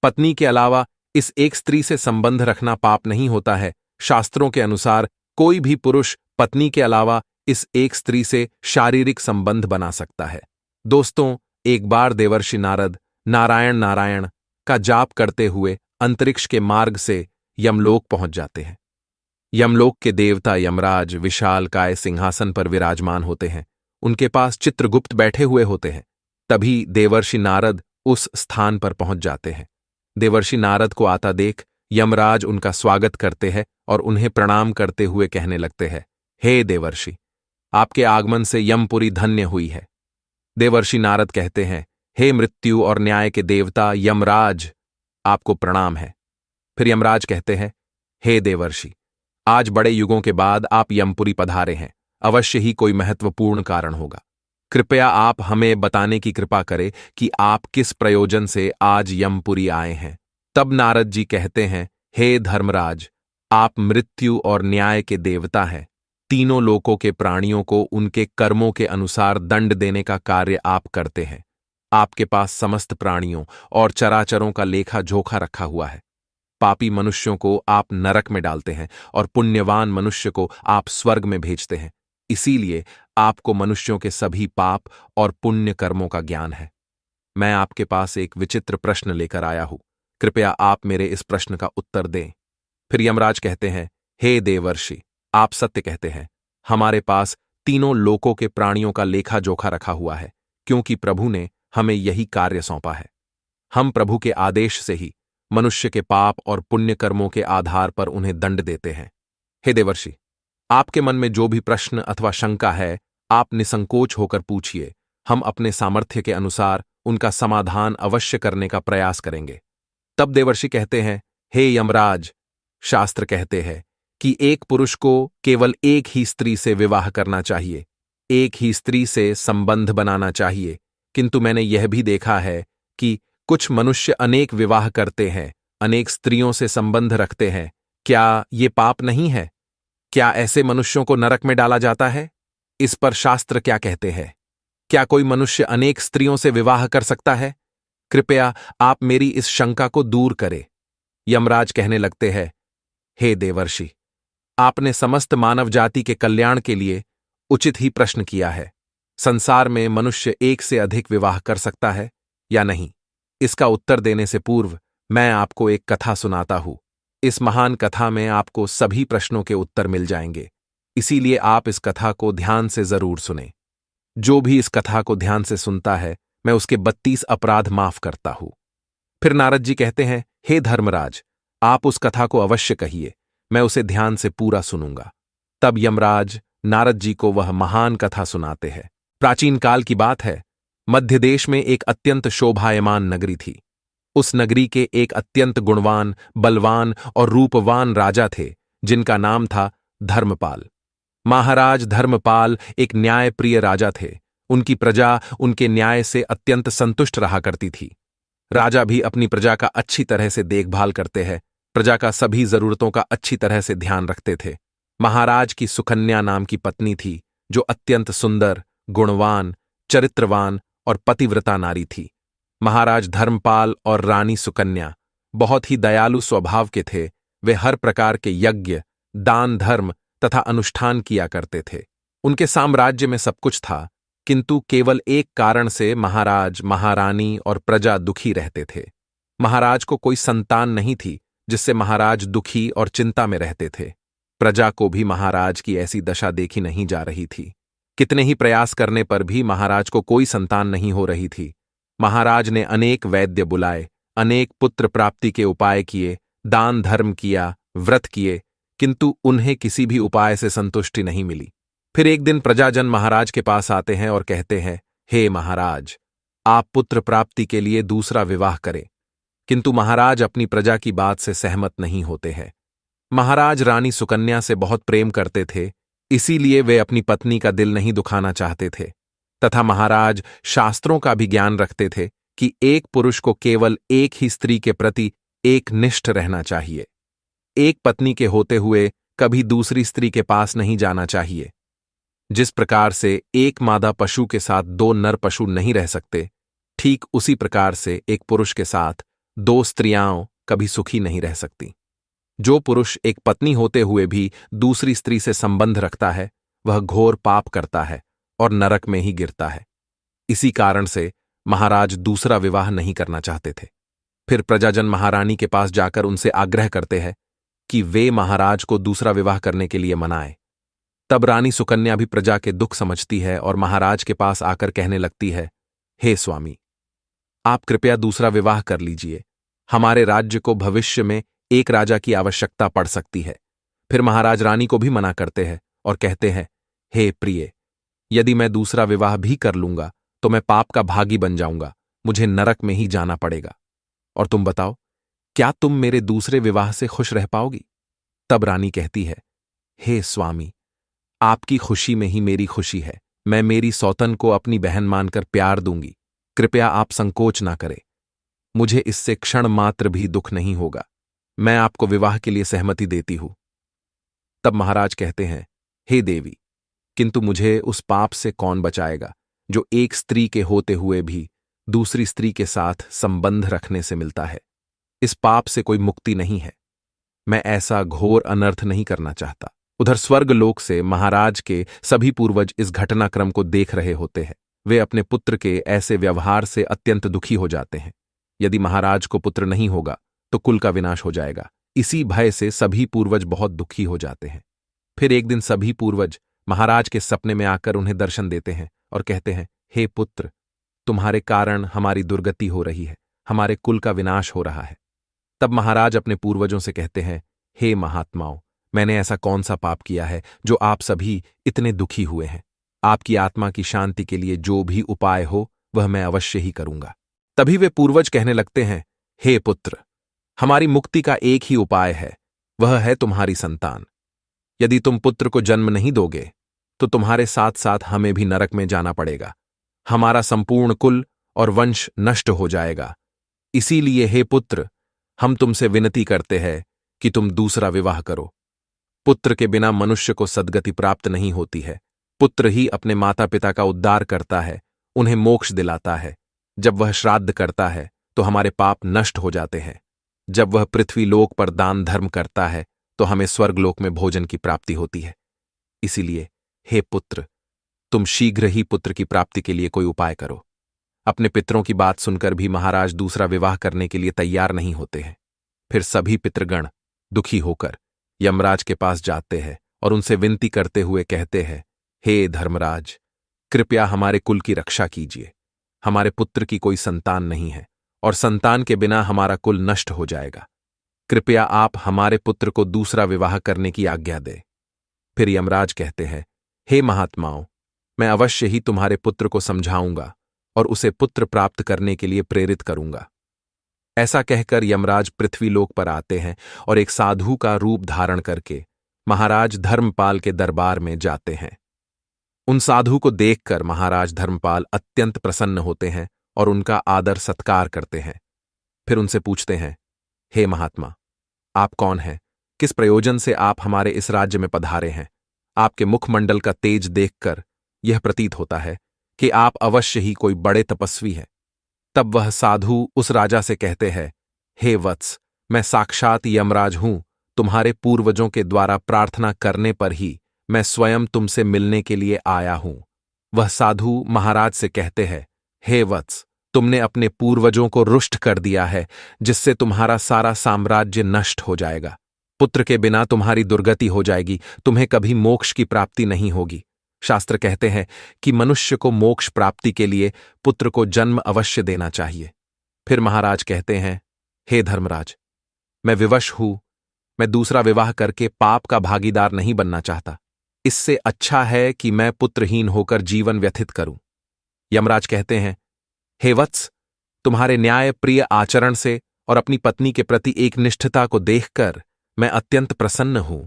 पत्नी के अलावा इस एक स्त्री से संबंध रखना पाप नहीं होता है। शास्त्रों के अनुसार कोई भी पुरुष पत्नी के अलावा इस एक स्त्री से शारीरिक संबंध बना सकता है। दोस्तों, एक बार देवर्षि नारद नारायण नारायण का जाप करते हुए अंतरिक्ष के मार्ग से यमलोक पहुंच जाते हैं। यमलोक के देवता यमराज विशालकाय सिंहासन पर विराजमान होते हैं। उनके पास चित्रगुप्त बैठे हुए होते हैं। तभी देवर्षि नारद उस स्थान पर पहुंच जाते हैं। देवर्षि नारद को आता देख यमराज उनका स्वागत करते हैं और उन्हें प्रणाम करते हुए कहने लगते हैं, हे देवर्षि, आपके आगमन से यमपुरी धन्य हुई है। देवर्षि नारद कहते हैं, हे मृत्यु और न्याय के देवता यमराज, आपको प्रणाम है। फिर यमराज कहते हैं, हे देवर्षि, आज बड़े युगों के बाद आप यमपुरी पधारे हैं। अवश्य ही कोई महत्वपूर्ण कारण होगा। कृपया आप हमें बताने की कृपा करें कि आप किस प्रयोजन से आज यमपुरी आए हैं। तब नारद जी कहते हैं, हे धर्मराज, आप मृत्यु और न्याय के देवता हैं। तीनों लोकों के प्राणियों को उनके कर्मों के अनुसार दंड देने का कार्य आप करते हैं। आपके पास समस्त प्राणियों और चराचरों का लेखा जोखा रखा हुआ है। पापी मनुष्यों को आप नरक में डालते हैं और पुण्यवान मनुष्य को आप स्वर्ग में भेजते हैं। इसीलिए आपको मनुष्यों के सभी पाप और पुण्य कर्मों का ज्ञान है। मैं आपके पास एक विचित्र प्रश्न लेकर आया हूं। कृपया आप मेरे इस प्रश्न का उत्तर दें। फिर यमराज कहते हैं, हे देवर्षि, आप सत्य कहते हैं। हमारे पास तीनों लोकों के प्राणियों का लेखा जोखा रखा हुआ है, क्योंकि प्रभु ने हमें यही कार्य सौंपा है। हम प्रभु के आदेश से ही मनुष्य के पाप और पुण्य कर्मों के आधार पर उन्हें दंड देते हैं। हे देवर्षि, आपके मन में जो भी प्रश्न अथवा शंका है, आप निसंकोच होकर पूछिए। हम अपने सामर्थ्य के अनुसार उनका समाधान अवश्य करने का प्रयास करेंगे। तब देवर्षि कहते हैं, हे यमराज, शास्त्र कहते हैं कि एक पुरुष को केवल एक ही स्त्री से विवाह करना चाहिए, एक ही स्त्री से संबंध बनाना चाहिए। किंतु मैंने यह भी देखा है कि कुछ मनुष्य अनेक विवाह करते हैं, अनेक स्त्रियों से संबंध रखते हैं। क्या ये पाप नहीं है? क्या ऐसे मनुष्यों को नरक में डाला जाता है? इस पर शास्त्र क्या कहते हैं? क्या कोई मनुष्य अनेक स्त्रियों से विवाह कर सकता है? कृपया आप मेरी इस शंका को दूर करें। यमराज कहने लगते हैं, हे देवर्षि, आपने समस्त मानव जाति के कल्याण के लिए उचित ही प्रश्न किया है। संसार में मनुष्य एक से अधिक विवाह कर सकता है या नहीं? इसका उत्तर देने से पूर्व मैं आपको एक कथा सुनाता हूं। इस महान कथा में आपको सभी प्रश्नों के उत्तर मिल जाएंगे। इसीलिए आप इस कथा को ध्यान से जरूर सुनें। जो भी इस कथा को ध्यान से सुनता है, मैं उसके 32 अपराध माफ करता हूं। फिर नारद जी कहते हैं, हे धर्मराज, आप उस कथा को अवश्य कहिए, मैं उसे ध्यान से पूरा सुनूंगा। तब यमराज नारद जी को वह महान कथा सुनाते हैं। प्राचीन काल की बात है। मध्य देश में एक अत्यंत शोभायमान नगरी थी। उस नगरी के एक अत्यंत गुणवान, बलवान और रूपवान राजा थे, जिनका नाम था धर्मपाल। महाराज धर्मपाल एक न्यायप्रिय राजा थे। उनकी प्रजा उनके न्याय से अत्यंत संतुष्ट रहा करती थी। राजा भी अपनी प्रजा का अच्छी तरह से देखभाल करते हैं, प्रजा का सभी जरूरतों का अच्छी तरह से ध्यान रखते थे। महाराज की सुकन्या नाम की पत्नी थी, जो अत्यंत सुंदर, गुणवान, चरित्रवान और पतिव्रता नारी थी। महाराज धर्मपाल और रानी सुकन्या बहुत ही दयालु स्वभाव के थे। वे हर प्रकार के यज्ञ, दान, धर्म तथा अनुष्ठान किया करते थे। उनके साम्राज्य में सब कुछ था, किंतु केवल एक कारण से महाराज, महारानी और प्रजा दुखी रहते थे। महाराज को कोई संतान नहीं थी, जिससे महाराज दुखी और चिंता में रहते थे। प्रजा को भी महाराज की ऐसी दशा देखी नहीं जा रही थी। कितने ही प्रयास करने पर भी महाराज को कोई संतान नहीं हो रही थी। महाराज ने अनेक वैद्य बुलाए, अनेक पुत्र प्राप्ति के उपाय किए, दान धर्म किया, व्रत किए, किंतु उन्हें किसी भी उपाय से संतुष्टि नहीं मिली। फिर एक दिन प्रजाजन महाराज के पास आते हैं और कहते हैं, हे महाराज, आप पुत्र प्राप्ति के लिए दूसरा विवाह करें। किंतु महाराज अपनी प्रजा की बात से सहमत नहीं होते हैं। महाराज रानी सुकन्या से बहुत प्रेम करते थे, इसीलिए वे अपनी पत्नी का दिल नहीं दुखाना चाहते थे। तथा महाराज शास्त्रों का भी ज्ञान रखते थे कि एक पुरुष को केवल एक ही स्त्री के प्रति एक निष्ठ रहना चाहिए। एक पत्नी के होते हुए कभी दूसरी स्त्री के पास नहीं जाना चाहिए। जिस प्रकार से एक मादा पशु के साथ दो नर पशु नहीं रह सकते, ठीक उसी प्रकार से एक पुरुष के साथ दो स्त्रियां कभी सुखी नहीं रह सकती। जो पुरुष एक पत्नी होते हुए भी दूसरी स्त्री से संबंध रखता है, वह घोर पाप करता है और नरक में ही गिरता है। इसी कारण से महाराज दूसरा विवाह नहीं करना चाहते थे। फिर प्रजाजन महारानी के पास जाकर उनसे आग्रह करते हैं कि वे महाराज को दूसरा विवाह करने के लिए मनाएं। तब रानी सुकन्या भी प्रजा के दुख समझती है और महाराज के पास आकर कहने लगती है, हे स्वामी, आप कृपया दूसरा विवाह कर लीजिए। हमारे राज्य को भविष्य में एक राजा की आवश्यकता पड़ सकती है। फिर महाराज रानी को भी मना करते हैं और कहते हैं, हे प्रिय, यदि मैं दूसरा विवाह भी कर लूंगा तो मैं पाप का भागी बन जाऊंगा, मुझे नरक में ही जाना पड़ेगा। और तुम बताओ, क्या तुम मेरे दूसरे विवाह से खुश रह पाओगी? तब रानी कहती है, हे स्वामी, आपकी खुशी में ही मेरी खुशी है। मैं मेरी सौतन को अपनी बहन मानकर प्यार दूंगी। कृपया आप संकोच ना करें। मुझे इससे क्षण मात्र भी दुख नहीं होगा। मैं आपको विवाह के लिए सहमति देती हूं। तब महाराज कहते हैं, हे देवी, किंतु मुझे उस पाप से कौन बचाएगा जो एक स्त्री के होते हुए भी दूसरी स्त्री के साथ संबंध रखने से मिलता है। इस पाप से कोई मुक्ति नहीं है। मैं ऐसा घोर अनर्थ नहीं करना चाहता। उधर स्वर्गलोक से महाराज के सभी पूर्वज इस घटनाक्रम को देख रहे होते हैं। वे अपने पुत्र के ऐसे व्यवहार से अत्यंत दुखी हो जाते हैं। यदि महाराज को पुत्र नहीं होगा तो कुल का विनाश हो जाएगा। इसी भय से सभी पूर्वज बहुत दुखी हो जाते हैं। फिर एक दिन सभी पूर्वज महाराज के सपने में आकर उन्हें दर्शन देते हैं और कहते हैं, हे पुत्र, तुम्हारे कारण हमारी दुर्गति हो रही है, हमारे कुल का विनाश हो रहा है। तब महाराज अपने पूर्वजों से कहते हैं, हे महात्माओं, मैंने ऐसा कौन सा पाप किया है जो आप सभी इतने दुखी हुए हैं? आपकी आत्मा की शांति के लिए जो भी उपाय हो वह मैं अवश्य ही करूंगा। तभी वे पूर्वज कहने लगते हैं, हे पुत्र, हमारी मुक्ति का एक ही उपाय है, वह है तुम्हारी संतान। यदि तुम पुत्र को जन्म नहीं दोगे तो तुम्हारे साथ साथ हमें भी नरक में जाना पड़ेगा। हमारा संपूर्ण कुल और वंश नष्ट हो जाएगा। इसीलिए हे पुत्र, हम तुमसे विनती करते हैं कि तुम दूसरा विवाह करो। पुत्र के बिना मनुष्य को सद्गति प्राप्त नहीं होती है। पुत्र ही अपने माता पिता का उद्धार करता है, उन्हें मोक्ष दिलाता है। जब वह श्राद्ध करता है तो हमारे पाप नष्ट हो जाते हैं। जब वह पृथ्वी लोक पर दान धर्म करता है तो हमें स्वर्गलोक में भोजन की प्राप्ति होती है। इसीलिए हे पुत्र, तुम शीघ्र ही पुत्र की प्राप्ति के लिए कोई उपाय करो। अपने पितरों की बात सुनकर भी महाराज दूसरा विवाह करने के लिए तैयार नहीं होते हैं। फिर सभी पितृगण दुखी होकर यमराज के पास जाते हैं और उनसे विनती करते हुए कहते हैं, हे धर्मराज, कृपया हमारे कुल की रक्षा कीजिए। हमारे पुत्र की कोई संतान नहीं है और संतान के बिना हमारा कुल नष्ट हो जाएगा। कृपया आप हमारे पुत्र को दूसरा विवाह करने की आज्ञा दें। फिर यमराज कहते हैं, हे महात्माओं, मैं अवश्य ही तुम्हारे पुत्र को समझाऊंगा और उसे पुत्र प्राप्त करने के लिए प्रेरित करूंगा। ऐसा कहकर यमराज पृथ्वीलोक पर आते हैं और एक साधु का रूप धारण करके महाराज धर्मपाल के दरबार में जाते हैं। उन साधु को देखकर महाराज धर्मपाल अत्यंत प्रसन्न होते हैं और उनका आदर सत्कार करते हैं। फिर उनसे पूछते हैं, हे महात्मा, आप कौन हैं? किस प्रयोजन से आप हमारे इस राज्य में पधारे हैं? आपके मुखमंडल का तेज देखकर यह प्रतीत होता है कि आप अवश्य ही कोई बड़े तपस्वी हैं। तब वह साधु उस राजा से कहते हैं, हे वत्स, मैं साक्षात यमराज हूं। तुम्हारे पूर्वजों के द्वारा प्रार्थना करने पर ही मैं स्वयं तुमसे मिलने के लिए आया हूं। वह साधु महाराज से कहते हैं, हे वत्स, तुमने अपने पूर्वजों को रुष्ट कर दिया है, जिससे तुम्हारा सारा साम्राज्य नष्ट हो जाएगा। पुत्र के बिना तुम्हारी दुर्गति हो जाएगी, तुम्हें कभी मोक्ष की प्राप्ति नहीं होगी। शास्त्र कहते हैं कि मनुष्य को मोक्ष प्राप्ति के लिए पुत्र को जन्म अवश्य देना चाहिए। फिर महाराज कहते हैं, हे धर्मराज, मैं विवश हूं। मैं दूसरा विवाह करके पाप का भागीदार नहीं बनना चाहता। इससे अच्छा है कि मैं पुत्रहीन होकर जीवन व्यतीत करूं। यमराज कहते हैं, हे वत्स, तुम्हारे न्याय प्रिय आचरण से और अपनी पत्नी के प्रति एक निष्ठता को देखकर मैं अत्यंत प्रसन्न हूं।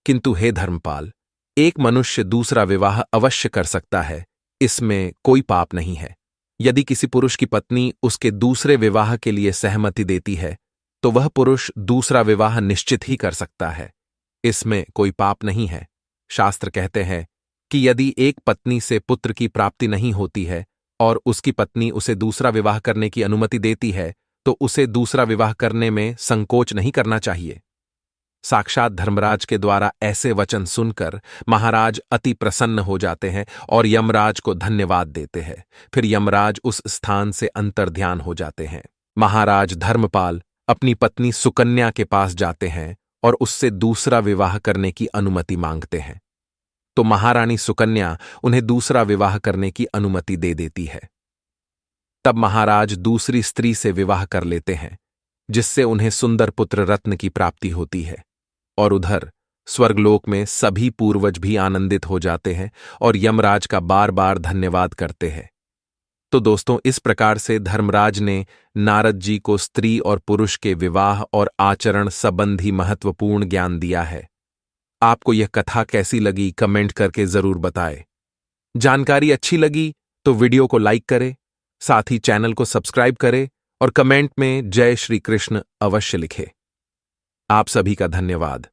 किंतु हे धर्मपाल, एक मनुष्य दूसरा विवाह अवश्य कर सकता है, इसमें कोई पाप नहीं है। यदि किसी पुरुष की पत्नी उसके दूसरे विवाह के लिए सहमति देती है तो वह पुरुष दूसरा विवाह निश्चित ही कर सकता है, इसमें कोई पाप नहीं है। शास्त्र कहते हैं कि यदि एक पत्नी से पुत्र की प्राप्ति नहीं होती है और उसकी पत्नी उसे दूसरा विवाह करने की अनुमति देती है तो उसे दूसरा विवाह करने में संकोच नहीं करना चाहिए। साक्षात धर्मराज के द्वारा ऐसे वचन सुनकर महाराज अति प्रसन्न हो जाते हैं और यमराज को धन्यवाद देते हैं। फिर यमराज उस स्थान से अंतर्ध्यान हो जाते हैं। महाराज धर्मपाल अपनी पत्नी सुकन्या के पास जाते हैं और उससे दूसरा विवाह करने की अनुमति मांगते हैं। तो महारानी सुकन्या उन्हें दूसरा विवाह करने की अनुमति दे देती है। तब महाराज दूसरी स्त्री से विवाह कर लेते हैं, जिससे उन्हें सुंदर पुत्र रत्न की प्राप्ति होती है। और उधर स्वर्गलोक में सभी पूर्वज भी आनंदित हो जाते हैं और यमराज का बार बार धन्यवाद करते हैं। तो दोस्तों, इस प्रकार से धर्मराज ने नारद जी को स्त्री और पुरुष के विवाह और आचरण संबंधी महत्वपूर्ण ज्ञान दिया है। आपको यह कथा कैसी लगी कमेंट करके जरूर बताएं। जानकारी अच्छी लगी तो वीडियो को लाइक करें, साथ ही चैनल को सब्सक्राइब करें और कमेंट में जय श्री कृष्ण अवश्य लिखें। आप सभी का धन्यवाद।